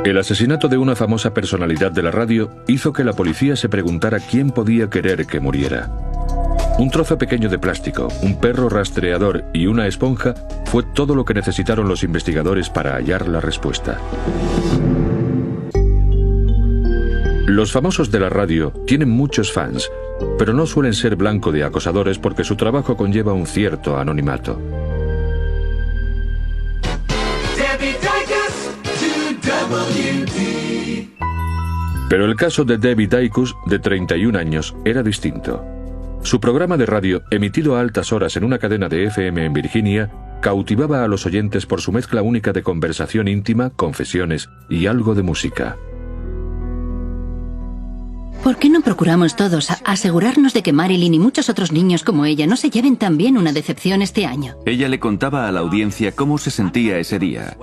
El asesinato de una famosa personalidad de la radio hizo que la policía se preguntara quién podía querer que muriera. Un trozo pequeño de plástico, un perro rastreador y una esponja fue todo lo que necesitaron los investigadores para hallar la respuesta. Los famosos de la radio tienen muchos fans, pero no suelen ser blanco de acosadores porque su trabajo conlleva un cierto anonimato. Pero el caso de Debbie Daykus, de 31 años, era distinto. Su programa de radio, emitido a altas horas en una cadena de FM en Virginia, cautivaba a los oyentes por su mezcla única de conversación íntima, confesiones y algo de música. ¿Por qué no procuramos todos asegurarnos de que Marilyn y muchos otros niños como ella no se lleven también una decepción este año? Ella le contaba a la audiencia cómo se sentía ese día,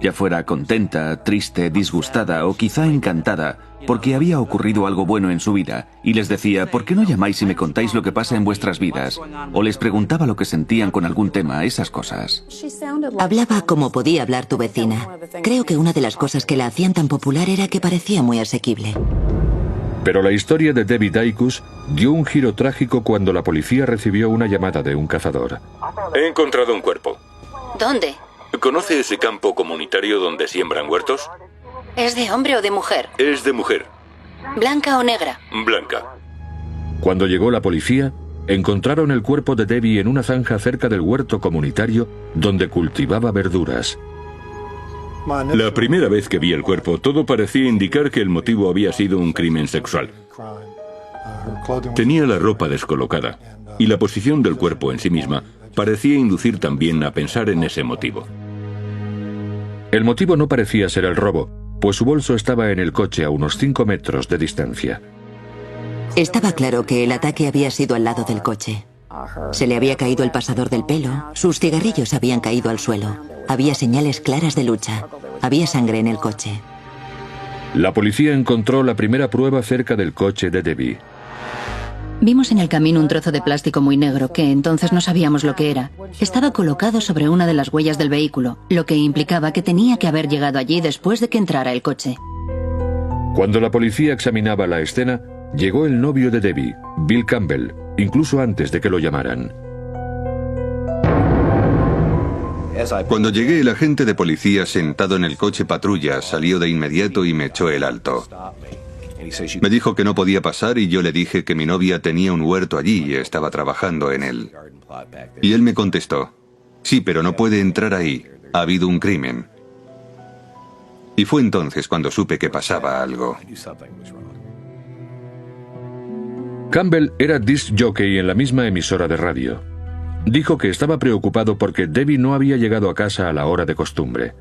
ya fuera contenta, triste, disgustada o quizá encantada, porque había ocurrido algo bueno en su vida, y les decía, ¿por qué no llamáis y me contáis lo que pasa en vuestras vidas? O les preguntaba lo que sentían con algún tema, esas cosas. Hablaba como podía hablar tu vecina. Creo que una de las cosas que la hacían tan popular era que parecía muy asequible. Pero la historia de Debbie Daykus dio un giro trágico cuando la policía recibió una llamada de un cazador. He encontrado un cuerpo. ¿Dónde? ¿Conoce ese campo comunitario donde siembran huertos? ¿Es de hombre o de mujer? Es de mujer. ¿Blanca o negra? Blanca. Cuando llegó la policía, encontraron el cuerpo de Debbie en una zanja cerca del huerto comunitario donde cultivaba verduras. La primera vez que vi el cuerpo, todo parecía indicar que el motivo había sido un crimen sexual. Tenía la ropa descolocada, y la posición del cuerpo en sí misma parecía inducir también a pensar en ese motivo. El motivo no parecía ser el robo, pues su bolso estaba en el coche a unos 5 metros de distancia. Estaba claro que el ataque había sido al lado del coche. Se le había caído el pasador del pelo, sus cigarrillos habían caído al suelo. Había señales claras de lucha. Había sangre en el coche. La policía encontró la primera prueba cerca del coche de Debbie. Vimos en el camino un trozo de plástico muy negro que entonces no sabíamos lo que era. Estaba colocado sobre una de las huellas del vehículo, lo que implicaba que tenía que haber llegado allí después de que entrara el coche. Cuando la policía examinaba la escena, llegó el novio de Debbie, Bill Campbell, incluso antes de que lo llamaran. Cuando llegué, el agente de policía sentado en el coche patrulla salió de inmediato y me echó el alto. Me dijo que no podía pasar y yo le dije que mi novia tenía un huerto allí y estaba trabajando en él. Y él me contestó, sí, pero no puede entrar ahí, ha habido un crimen. Y fue entonces cuando supe que pasaba algo. Campbell era disc jockey en la misma emisora de radio. Dijo que estaba preocupado porque Debbie no había llegado a casa a la hora de costumbre.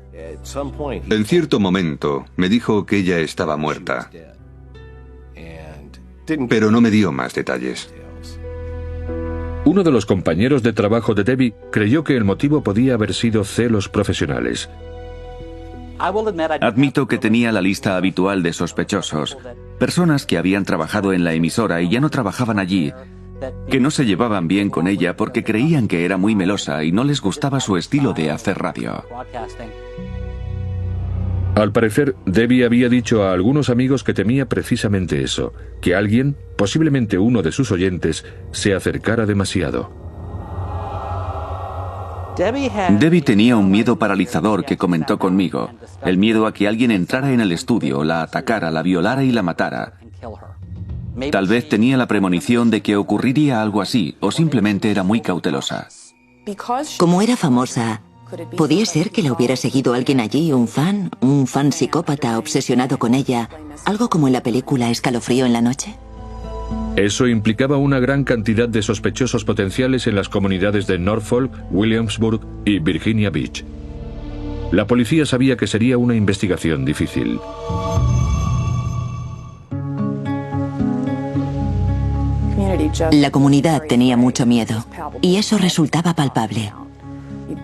En cierto momento me dijo que ella estaba muerta, pero no me dio más detalles. Uno de los compañeros de trabajo de Debbie creyó que el motivo podía haber sido celos profesionales. Admito que tenía la lista habitual de sospechosos, personas que habían trabajado en la emisora y ya no trabajaban allí, que no se llevaban bien con ella porque creían que era muy melosa y no les gustaba su estilo de hacer radio. Al parecer, Debbie había dicho a algunos amigos que temía precisamente eso, que alguien, posiblemente uno de sus oyentes, se acercara demasiado. Debbie tenía un miedo paralizador que comentó conmigo, el miedo a que alguien entrara en el estudio, la atacara, la violara y la matara. Tal vez tenía la premonición de que ocurriría algo así, o simplemente era muy cautelosa. Como era famosa, ¿podía ser que la hubiera seguido alguien allí, un fan psicópata obsesionado con ella, algo como en la película Escalofrío en la noche? Eso implicaba una gran cantidad de sospechosos potenciales en las comunidades de Norfolk, Williamsburg y Virginia Beach. La policía sabía que sería una investigación difícil. La comunidad tenía mucho miedo, y eso resultaba palpable.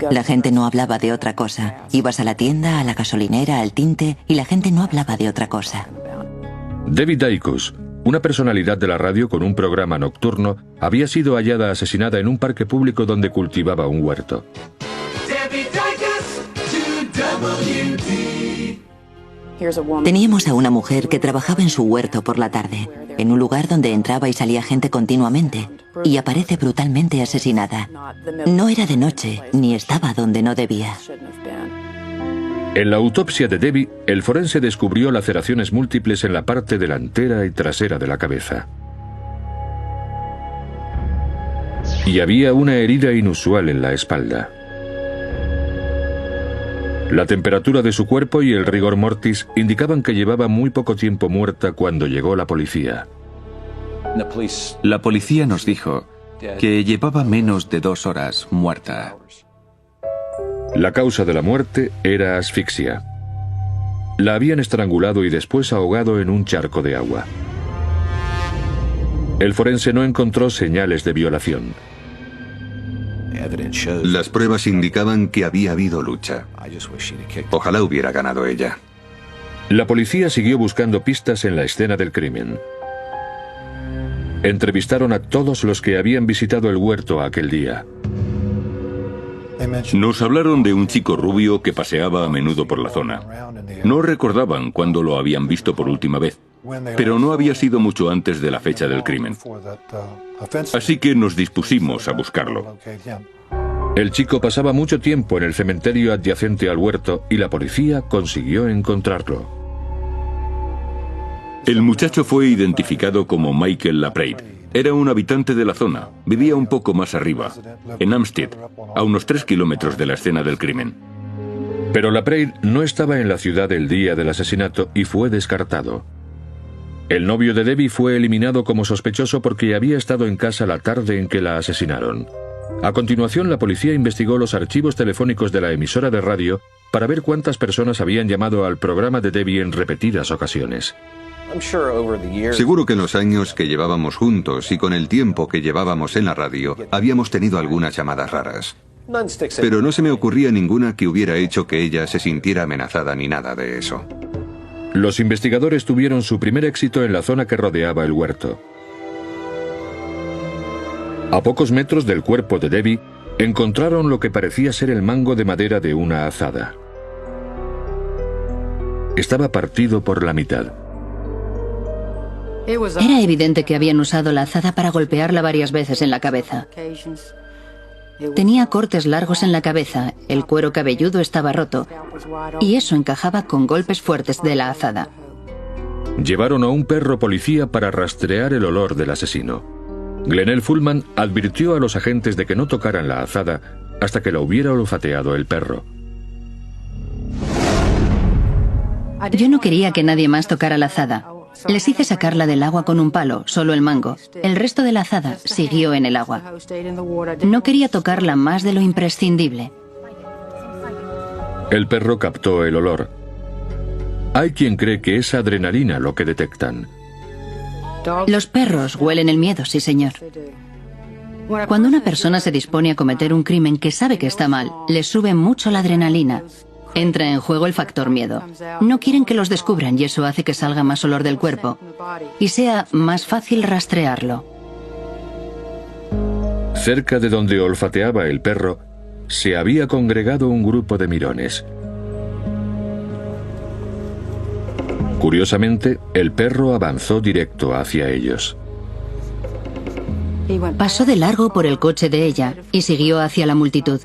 La gente no hablaba de otra cosa. Ibas a la tienda, a la gasolinera, al tinte, y la gente no hablaba de otra cosa. Debbie Daykus, una personalidad de la radio con un programa nocturno, había sido hallada asesinada en un parque público donde cultivaba un huerto. Teníamos a una mujer que trabajaba en su huerto por la tarde, en un lugar donde entraba y salía gente continuamente, y aparece brutalmente asesinada. No era de noche, ni estaba donde no debía. En la autopsia de Debbie, el forense descubrió laceraciones múltiples en la parte delantera y trasera de la cabeza. Y había una herida inusual en la espalda. La temperatura de su cuerpo y el rigor mortis indicaban que llevaba muy poco tiempo muerta cuando llegó la policía. La policía nos dijo que llevaba menos de 2 horas muerta. La causa de la muerte era asfixia. La habían estrangulado y después ahogado en un charco de agua. El forense no encontró señales de violación. Las pruebas indicaban que había habido lucha. Ojalá hubiera ganado ella. La policía siguió buscando pistas en la escena del crimen. Entrevistaron a todos los que habían visitado el huerto aquel día. Nos hablaron de un chico rubio que paseaba a menudo por la zona. No recordaban cuándo lo habían visto por última vez, pero no había sido mucho antes de la fecha del crimen. Así que nos dispusimos a buscarlo. El chico pasaba mucho tiempo en el cementerio adyacente al huerto y la policía consiguió encontrarlo. El muchacho fue identificado como Michael LaPrade. Era un habitante de la zona. Vivía un poco más arriba, en Hampstead, a unos 3 kilómetros de la escena del crimen. Pero LaPrade no estaba en la ciudad el día del asesinato y fue descartado. El novio de Debbie fue eliminado como sospechoso porque había estado en casa la tarde en que la asesinaron. A continuación, la policía investigó los archivos telefónicos de la emisora de radio para ver cuántas personas habían llamado al programa de Debbie en repetidas ocasiones. Seguro que en los años que llevábamos juntos y con el tiempo que llevábamos en la radio, habíamos tenido algunas llamadas raras. Pero no se me ocurría ninguna que hubiera hecho que ella se sintiera amenazada ni nada de eso. Los investigadores tuvieron su primer éxito en la zona que rodeaba el huerto. A pocos metros del cuerpo de Debbie, encontraron lo que parecía ser el mango de madera de una azada. Estaba partido por la mitad. Era evidente que habían usado la azada para golpearla varias veces en la cabeza. Tenía cortes largos en la cabeza, el cuero cabelludo estaba roto, y eso encajaba con golpes fuertes de la azada. Llevaron a un perro policía para rastrear el olor del asesino. Glenelle Fullman advirtió a los agentes de que no tocaran la azada hasta que la hubiera olfateado el perro. Yo no quería que nadie más tocara la azada. Les hice sacarla del agua con un palo, solo el mango. El resto de la azada siguió en el agua. No quería tocarla más de lo imprescindible. El perro captó el olor. Hay quien cree que es adrenalina lo que detectan. Los perros huelen el miedo, sí señor. Cuando una persona se dispone a cometer un crimen que sabe que está mal, le sube mucho la adrenalina. Entra en juego el factor miedo. No quieren que los descubran y eso hace que salga más olor del cuerpo y sea más fácil rastrearlo. Cerca de donde olfateaba el perro, se había congregado un grupo de mirones. Curiosamente, el perro avanzó directo hacia ellos. Pasó de largo por el coche de ella y siguió hacia la multitud.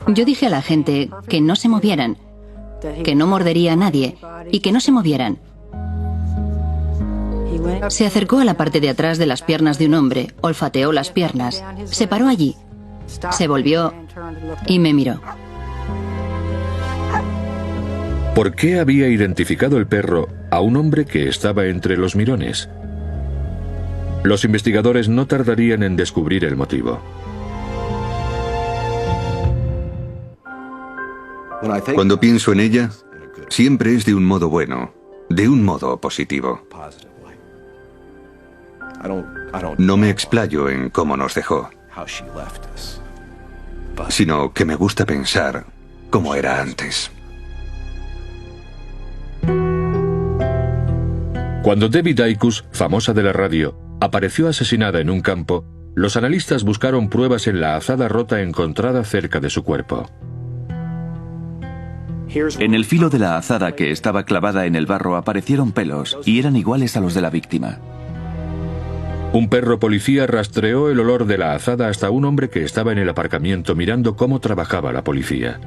Yo dije a la gente que no se movieran, que no mordería a nadie y que no se movieran. Se acercó a la parte de atrás de las piernas de un hombre, olfateó las piernas, se paró allí, se volvió y me miró. ¿Por qué había identificado el perro a un hombre que estaba entre los mirones? Los investigadores no tardarían en descubrir el motivo. Cuando pienso en ella, siempre es de un modo bueno, de un modo positivo. No me explayo en cómo nos dejó, sino que me gusta pensar cómo era antes. Cuando Debbie Dicus, famosa de la radio, apareció asesinada en un campo, los analistas buscaron pruebas en la azada rota encontrada cerca de su cuerpo. En el filo de la azada que estaba clavada en el barro aparecieron pelos y eran iguales a los de la víctima. Un perro policía rastreó el olor de la azada hasta un hombre que estaba en el aparcamiento mirando cómo trabajaba la policía.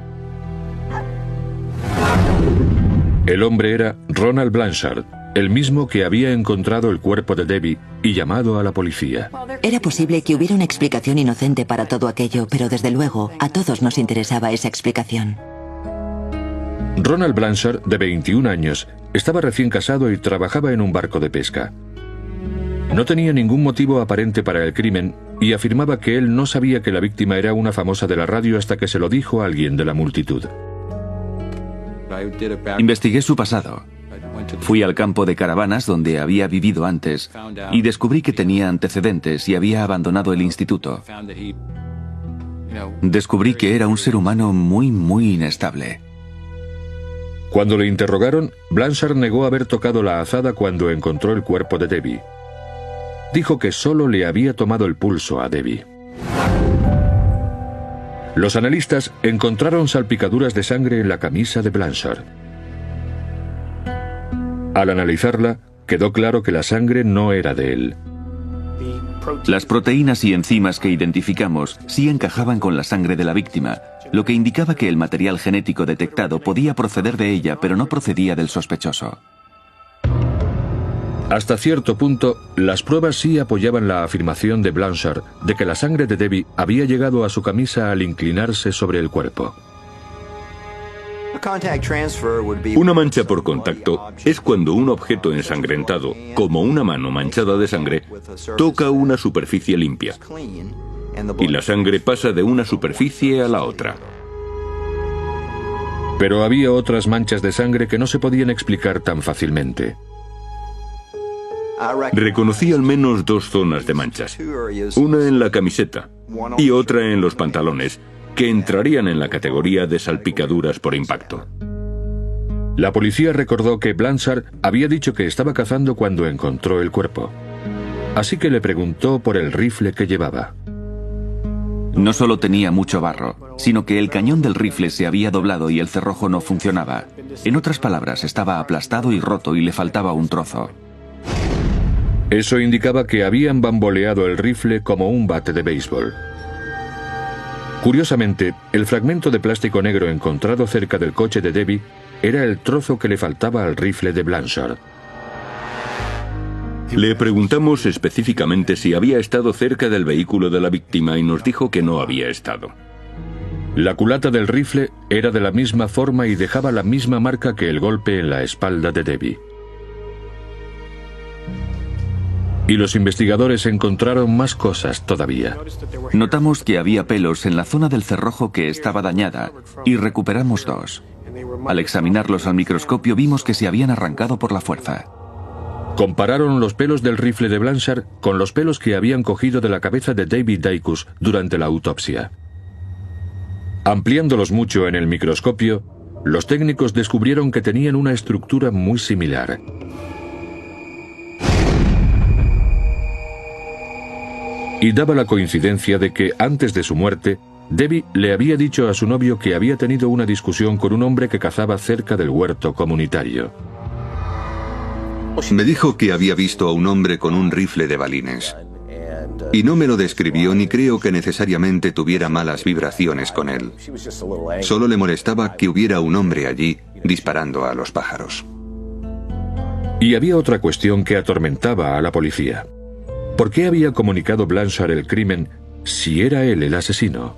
El hombre era Ronald Blanchard, el mismo que había encontrado el cuerpo de Debbie y llamado a la policía. Era posible que hubiera una explicación inocente para todo aquello, pero desde luego a todos nos interesaba esa explicación. Ronald Blanchard, de 21 años, estaba recién casado y trabajaba en un barco de pesca. No tenía ningún motivo aparente para el crimen y afirmaba que él no sabía que la víctima era una famosa de la radio hasta que se lo dijo a alguien de la multitud. Investigué su pasado. Fui al campo de caravanas donde había vivido antes y descubrí que tenía antecedentes y había abandonado el instituto. Descubrí que era un ser humano muy inestable. Cuando le interrogaron, Blanchard negó haber tocado la azada cuando encontró el cuerpo de Debbie. Dijo que solo le había tomado el pulso a Debbie. Los analistas encontraron salpicaduras de sangre en la camisa de Blanchard. Al analizarla, quedó claro que la sangre no era de él. Las proteínas y enzimas que identificamos sí encajaban con la sangre de la víctima, lo que indicaba que el material genético detectado podía proceder de ella, pero no procedía del sospechoso. Hasta cierto punto, las pruebas sí apoyaban la afirmación de Blanchard de que la sangre de Debbie había llegado a su camisa al inclinarse sobre el cuerpo. Una mancha por contacto es cuando un objeto ensangrentado, como una mano manchada de sangre, toca una superficie limpia y la sangre pasa de una superficie a la otra. Pero había otras manchas de sangre que no se podían explicar tan fácilmente. Reconocí al menos dos zonas de manchas, una en la camiseta y otra en los pantalones, que entrarían en la categoría de salpicaduras por impacto. La policía recordó que Blanchard había dicho que estaba cazando cuando encontró el cuerpo. Así que le preguntó por el rifle que llevaba. No solo tenía mucho barro, sino que el cañón del rifle se había doblado y el cerrojo no funcionaba. En otras palabras, estaba aplastado y roto y le faltaba un trozo. Eso indicaba que habían bamboleado el rifle como un bate de béisbol. Curiosamente, el fragmento de plástico negro encontrado cerca del coche de Debbie era el trozo que le faltaba al rifle de Blanchard. Le preguntamos específicamente si había estado cerca del vehículo de la víctima y nos dijo que no había estado. La culata del rifle era de la misma forma y dejaba la misma marca que el golpe en la espalda de Debbie. Y los investigadores encontraron más cosas todavía. Notamos que había pelos en la zona del cerrojo que estaba dañada y recuperamos dos. Al examinarlos al microscopio vimos que se habían arrancado por la fuerza. Compararon los pelos del rifle de Blanchard con los pelos que habían cogido de la cabeza de David Dacus durante la autopsia. Ampliándolos mucho en el microscopio, los técnicos descubrieron que tenían una estructura muy similar. Y daba la coincidencia de que, antes de su muerte, Debbie le había dicho a su novio que había tenido una discusión con un hombre que cazaba cerca del huerto comunitario. Me dijo que había visto a un hombre con un rifle de balines. Y no me lo describió ni creo que necesariamente tuviera malas vibraciones con él. Solo le molestaba que hubiera un hombre allí disparando a los pájaros. Y había otra cuestión que atormentaba a la policía. ¿Por qué había comunicado Blanchard el crimen si era él el asesino?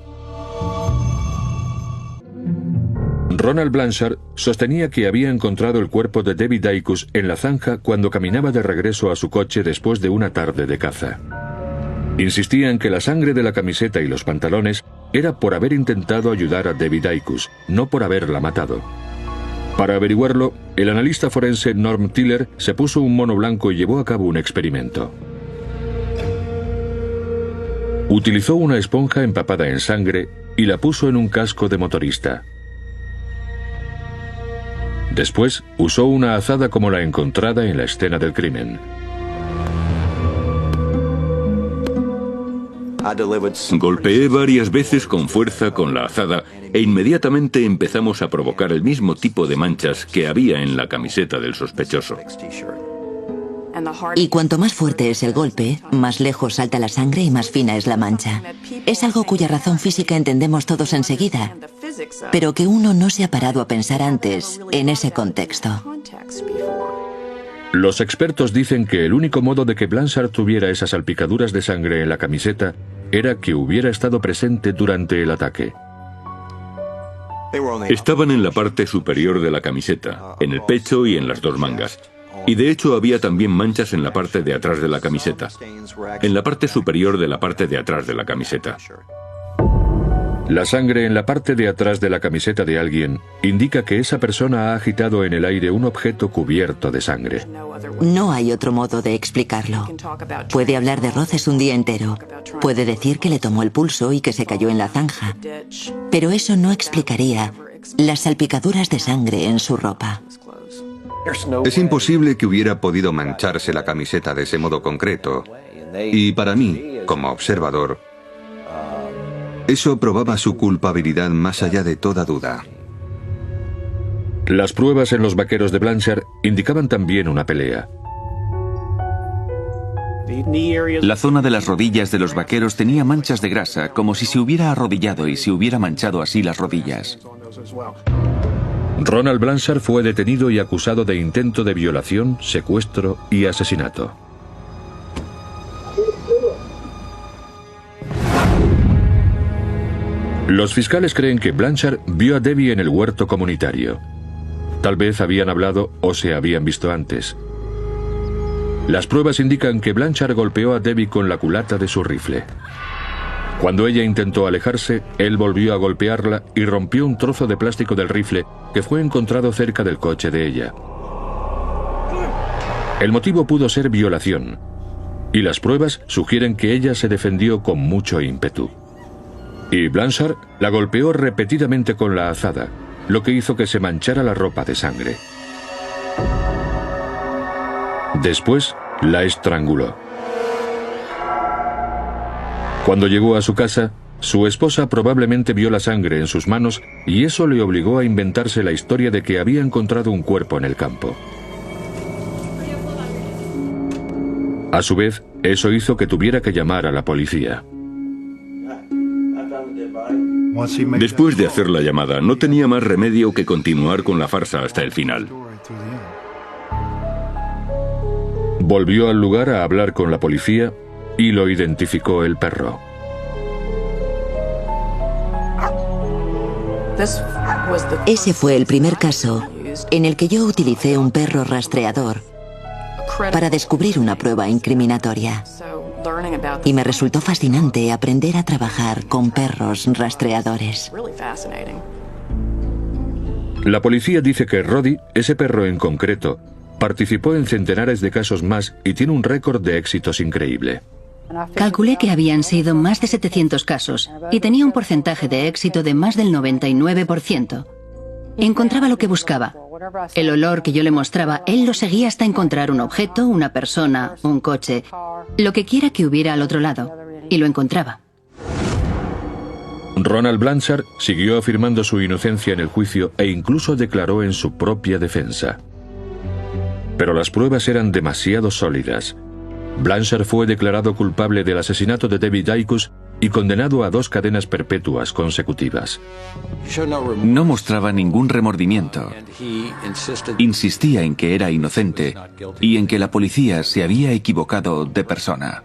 Ronald Blanchard sostenía que había encontrado el cuerpo de David Dacus en la zanja cuando caminaba de regreso a su coche después de una tarde de caza. Insistía en que la sangre de la camiseta y los pantalones era por haber intentado ayudar a David Dacus, no por haberla matado. Para averiguarlo, el analista forense Norm Tiller se puso un mono blanco y llevó a cabo un experimento. Utilizó una esponja empapada en sangre y la puso en un casco de motorista. Después, usó una azada como la encontrada en la escena del crimen. Golpeé varias veces con fuerza con la azada e inmediatamente empezamos a provocar el mismo tipo de manchas que había en la camiseta del sospechoso. Y cuanto más fuerte es el golpe, más lejos salta la sangre y más fina es la mancha. Es algo cuya razón física entendemos todos enseguida, pero que uno no se ha parado a pensar antes en ese contexto. Los expertos dicen que el único modo de que Blanchard tuviera esas salpicaduras de sangre en la camiseta era que hubiera estado presente durante el ataque. Estaban en la parte superior de la camiseta, en el pecho y en las dos mangas. Y de hecho había también manchas en la parte de atrás de la camiseta, en la parte superior de la parte de atrás de la camiseta. La sangre en la parte de atrás de la camiseta de alguien indica que esa persona ha agitado en el aire un objeto cubierto de sangre. No hay otro modo de explicarlo. Puede hablar de roces un día entero. Puede decir que le tomó el pulso y que se cayó en la zanja. Pero eso no explicaría las salpicaduras de sangre en su ropa. Es imposible que hubiera podido mancharse la camiseta de ese modo concreto. Y para mí, como observador, eso probaba su culpabilidad más allá de toda duda. Las pruebas en los vaqueros de Blanchard indicaban también una pelea. La zona de las rodillas de los vaqueros tenía manchas de grasa, como si se hubiera arrodillado y se hubiera manchado así las rodillas. Ronald Blanchard fue detenido y acusado de intento de violación, secuestro y asesinato. Los fiscales creen que Blanchard vio a Debbie en el huerto comunitario. Tal vez habían hablado o se habían visto antes. Las pruebas indican que Blanchard golpeó a Debbie con la culata de su rifle. Cuando ella intentó alejarse, él volvió a golpearla y rompió un trozo de plástico del rifle que fue encontrado cerca del coche de ella. El motivo pudo ser violación, y las pruebas sugieren que ella se defendió con mucho ímpetu. Y Blanchard la golpeó repetidamente con la azada, lo que hizo que se manchara la ropa de sangre. Después, la estranguló. Cuando llegó a su casa, su esposa probablemente vio la sangre en sus manos y eso le obligó a inventarse la historia de que había encontrado un cuerpo en el campo. A su vez, eso hizo que tuviera que llamar a la policía. Después de hacer la llamada, no tenía más remedio que continuar con la farsa hasta el final. Volvió al lugar a hablar con la policía y lo identificó el perro. Ese fue el primer caso en el que yo utilicé un perro rastreador para descubrir una prueba incriminatoria. Y me resultó fascinante aprender a trabajar con perros rastreadores. La policía dice que Roddy, ese perro en concreto, participó en centenares de casos más y tiene un récord de éxitos increíble. Calculé que habían sido más de 700 casos y tenía un porcentaje de éxito de más del 99%. Encontraba lo que buscaba. El olor que yo le mostraba, él lo seguía hasta encontrar un objeto, una persona, un coche, lo que quiera que hubiera al otro lado, y lo encontraba. Ronald Blanchard siguió afirmando su inocencia en el juicio e incluso declaró en su propia defensa. Pero las pruebas eran demasiado sólidas. Blanchard fue declarado culpable del asesinato de Debbie Dicus y condenado a 2 cadenas perpetuas consecutivas. No mostraba ningún remordimiento. Insistía en que era inocente y en que la policía se había equivocado de persona.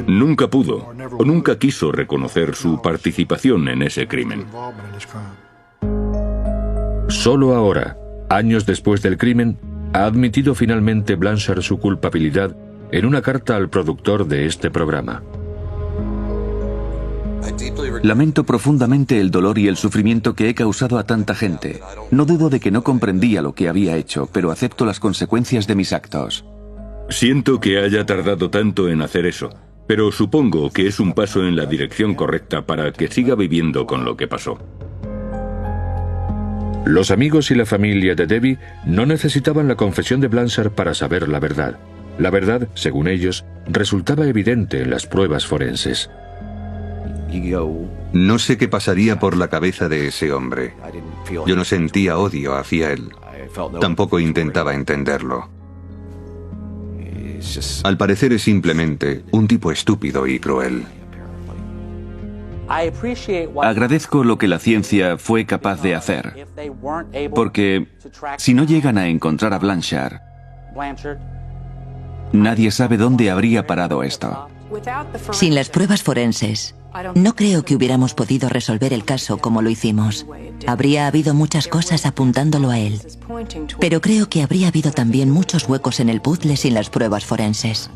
Nunca pudo o nunca quiso reconocer su participación en ese crimen. Solo ahora, años después del crimen, ha admitido finalmente Blanchard su culpabilidad en una carta al productor de este programa. Lamento profundamente el dolor y el sufrimiento que he causado a tanta gente. No dudo de que no comprendía lo que había hecho, pero acepto las consecuencias de mis actos. Siento que haya tardado tanto en hacer eso, pero supongo que es un paso en la dirección correcta para que siga viviendo con lo que pasó. Los amigos y la familia de Debbie no necesitaban la confesión de Blanchard para saber la verdad. La verdad, según ellos, resultaba evidente en las pruebas forenses. No sé qué pasaría por la cabeza de ese hombre. Yo no sentía odio hacia él. Tampoco intentaba entenderlo. Al parecer es simplemente un tipo estúpido y cruel. Agradezco lo que la ciencia fue capaz de hacer, porque si no llegan a encontrar a Blanchard, nadie sabe dónde habría parado esto. Sin las pruebas forenses, no creo que hubiéramos podido resolver el caso como lo hicimos. Habría habido muchas cosas apuntándolo a él. Pero creo que habría habido también muchos huecos en el puzzle sin las pruebas forenses.